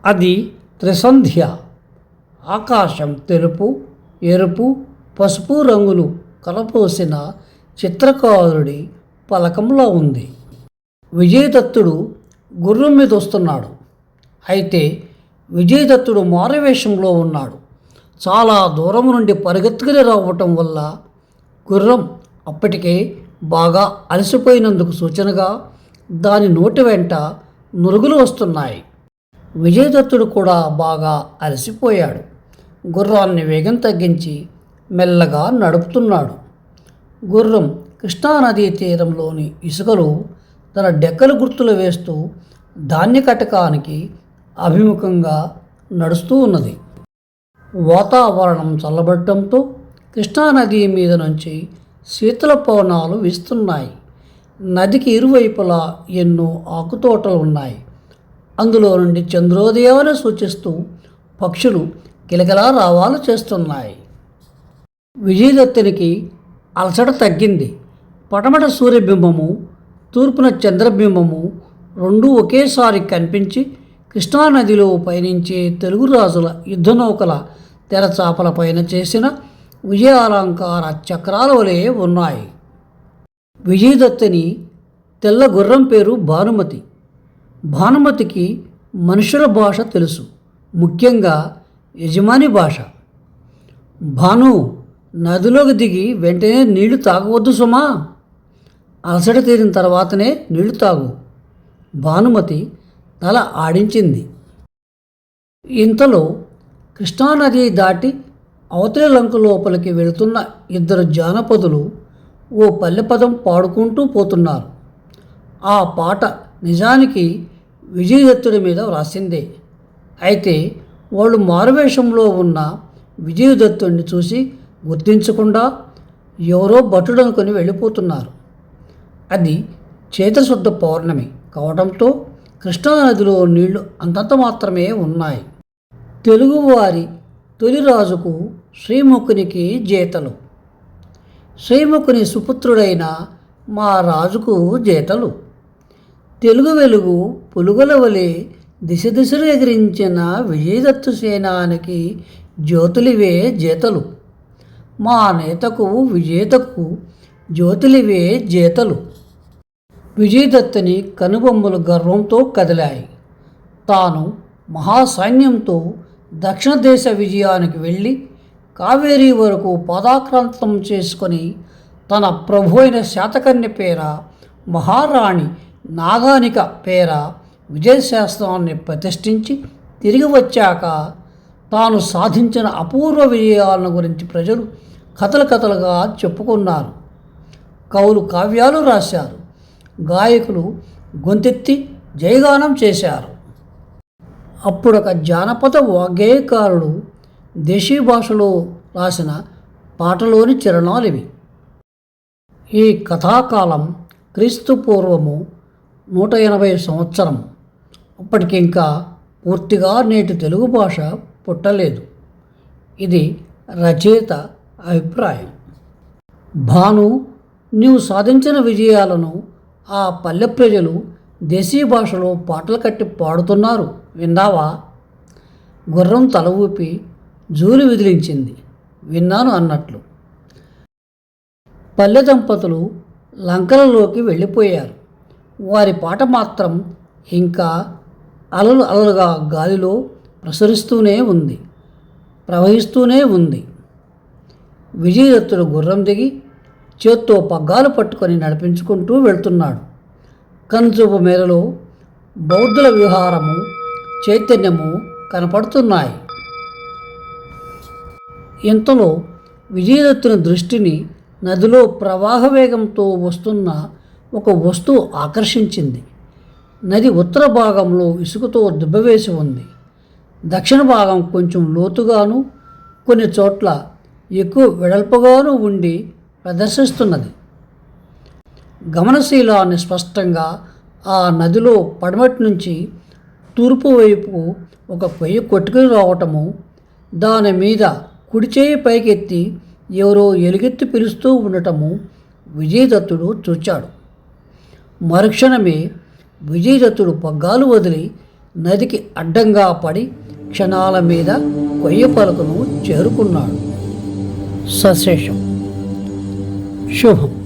అది త్రిసంధ్య. ఆకాశం తెలుపు, ఎరుపు, పసుపు రంగులు కలపోసిన చిత్రకారుడి పలకంలా ఉంది. విజయదత్తుడు గుర్రం మీద వస్తున్నాడు. అయితే విజయదత్తుడు మారువేషంలో ఉన్నాడు. చాలా దూరం నుండి పరిగెత్తుకుని రావటం వల్ల గుర్రం అప్పటికే బాగా అలసిపోయినందుకు సూచనగా దాని నోటి వెంట నురుగులు వస్తున్నాయి. విజయదత్తుడు కూడా బాగా అలసిపోయాడు. గుర్రాన్ని వేగం తగ్గించి మెల్లగా నడుపుతున్నాడు. గుర్రం కృష్ణానదీ తీరంలోని ఇసుకలో తన డెక్కల గుర్తులు వేస్తూ ధాన్య కటకానికి అభిముఖంగా నడుస్తూ ఉన్నది. వాతావరణం చల్లబడటంతో కృష్ణానది మీద నుంచి శీతల పవనాలు వీస్తున్నాయి. నదికి ఇరువైపులా ఎన్నో ఆకుతోటలు ఉన్నాయి. అందులో నుండి చంద్రోదయాన్ని సూచిస్తూ పక్షులు కిలకిలా రావాలు చేస్తున్నాయి. విజయదత్తునికి అలసట తగ్గింది. పటమట సూర్యబింబము, తూర్పున చంద్రబింబము రెండూ ఒకేసారి కనిపించి కృష్ణానదిలో పయనించే తెలుగు రాజుల యుద్ధనౌకల తెరచాపల పైన చేసిన విజయాలంకార చక్రాల వలె ఉన్నాయి. విజయదత్తుని తెల్ల గుర్రం పేరు భానుమతి. భానుమతికి మనుషుల భాష తెలుసు, ముఖ్యంగా యజమాని భాష. భాను, నదిలోకి దిగి వెంటనే నీళ్లు తాగవద్దు సుమా. అలసట తీరిన తర్వాతనే నీళ్లు తాగు. భానుమతి తల ఆడించింది. ఇంతలో కృష్ణానది దాటి అవతలి లంక లోపలికి వెళుతున్న ఇద్దరు జానపదులు ఓ పల్లె పదం పాడుకుంటూ పోతున్నారు. ఆ పాట నిజానికి విజయదత్తుడి మీద వ్రాసిందే. అయితే వాళ్ళు మారువేషంలో ఉన్న విజయదత్తుడిని చూసి గుర్తించకుండా ఎవరో భటుడనుకొని వెళ్ళిపోతున్నారు. అది చైత్రశుద్ధ పౌర్ణమి కావడంతో కృష్ణానదిలో నీళ్లు అంతంత మాత్రమే ఉన్నాయి. తెలుగువారి తొలి రాజుకు శ్రీముఖునికి జేతలు. శ్రీముఖుని సుపుత్రుడైన మా రాజుకు జేతలు. తెలుగు వెలుగు పులుగుల వలె దిశ దిశలు ఎగిరించిన విజయదత్తు సేనానికి జ్యోతులివే జేతలు. మా నేతకు విజేతకు జ్యోతులివే జేతలు. విజయదత్తుని కనుబొమ్మలు గర్వంతో కదిలాయి. తాను మహాసైన్యంతో దక్షిణ దేశ విజయానికి వెళ్ళి కావేరీ వరకు పాదాక్రాంతం చేసుకొని తన ప్రభు అయిన శాతకర్ణి పేర, మహారాణి నాగానిక పేర విజయశాస్త్రాన్ని ప్రతిష్ఠించి తిరిగి వచ్చాక తాను సాధించిన అపూర్వ విజయాలను గురించి ప్రజలు కథలు కథలుగా చెప్పుకున్నారు. కవులు కావ్యాలు రాశారు. గాయకులు గొంతెత్తి జయగానం చేశారు. అప్పుడొక జానపద వాగ్గేయకారుడు దేశీ భాషలో రాసిన పాటలోని చరణాలివి. ఈ కథాకాలం క్రీస్తు పూర్వము 180 సంవత్సరం. అప్పటికింకా పూర్తిగా నేటి తెలుగు భాష పుట్టలేదు. ఇది రచయిత అభిప్రాయం. భాను, నీవు సాధించిన విజయాలను ఆ పల్లె ప్రజలు దేశీ భాషలో పాటలు కట్టి పాడుతున్నారు, విన్నావా? గుర్రం తల ఊపి జూలు విదిలించింది. విన్నాను అన్నట్లు. పల్లె దంపతులు లంకలలోకి వెళ్ళిపోయారు. వారి పాట మాత్రం ఇంకా అలలు అలలుగా గాలిలో ప్రసరిస్తూనే ఉంది, ప్రవహిస్తూనే ఉంది. విజయదత్తుడు గుర్రం దిగి చేత్తో పగ్గాలు పట్టుకొని నడిపించుకుంటూ వెళ్తున్నాడు. కనుచూపు మేరలో బౌద్ధుల విహారము, చైతన్యము కనపడుతున్నాయి. ఇంతలో విజయదత్తుని దృష్టిని నదిలో ప్రవాహ వేగంతో వస్తున్న ఒక వస్తువు ఆకర్షించింది. నది ఉత్తర భాగంలో ఇసుకతో దుబ్బవేసి ఉంది. దక్షిణ భాగం కొంచెం లోతుగాను, కొన్ని చోట్ల ఎక్కువ వెడల్పుగాను ఉండి ప్రదర్శిస్తున్నది. గమనశీలాన్ని స్పష్టంగా ఆ నదిలో పడమటి నుంచి తూర్పు వైపు ఒక కొయ్య కొట్టుకుని రావటము, దాని మీద కుడి చేయి పైకెత్తి ఎవరో ఎలుగెత్తి పిలుస్తూ ఉండటము విజయదత్తుడు చూచాడు. మరుక్షణమే విజయదత్తుడు పగ్గాలు వదిలి నదికి అడ్డంగా పడి క్షణాల మీద కొయ్య పలుకును చేరుకున్నాడు. సశేషం. శుభం.